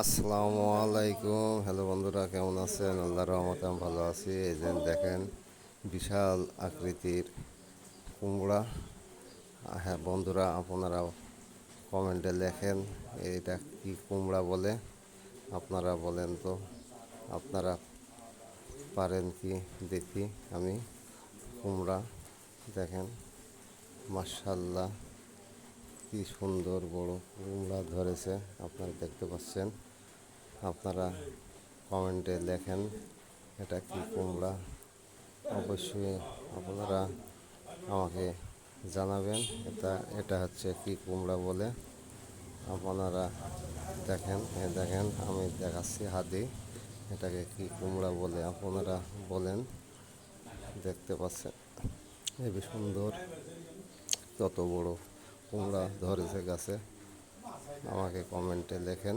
আসসালামু আলাইকুম। হ্যালো বন্ধুরা, কেমন আছেন? আল্লাহর রহমতে আমি ভালো আছি। এই যে দেখেন, বিশাল আকৃতির কুমড়া। হ্যাঁ বন্ধুরা, আপনারা কমেন্টে লেখেন এটা কি কুমড়া বলে। আপনারা বলেন তো, আপনারা পারেন কি? দেখি আমি কুমড়া। দেখেন, মাশাআল্লাহ, কি সুন্দর বড় কুমড়া ধরেছে। আপনারা দেখতে পাচ্ছেন। আপনারা কমেন্টে লেখেন এটা কি কুমড়া। অবশ্যই আপনারা আমাকে জানাবেন এটা এটা হচ্ছে কি কুমড়া বলে। আপনারা দেখেন, দেখেন আমি দেখাচ্ছি হাতে, এটাকে কি কুমড়া বলে আপনারা বলেন। দেখতে পাচ্ছেন হেবি সুন্দর, কত বড় কুমড়া ধরেছে গাছে। আমাকে কমেন্টে লেখেন।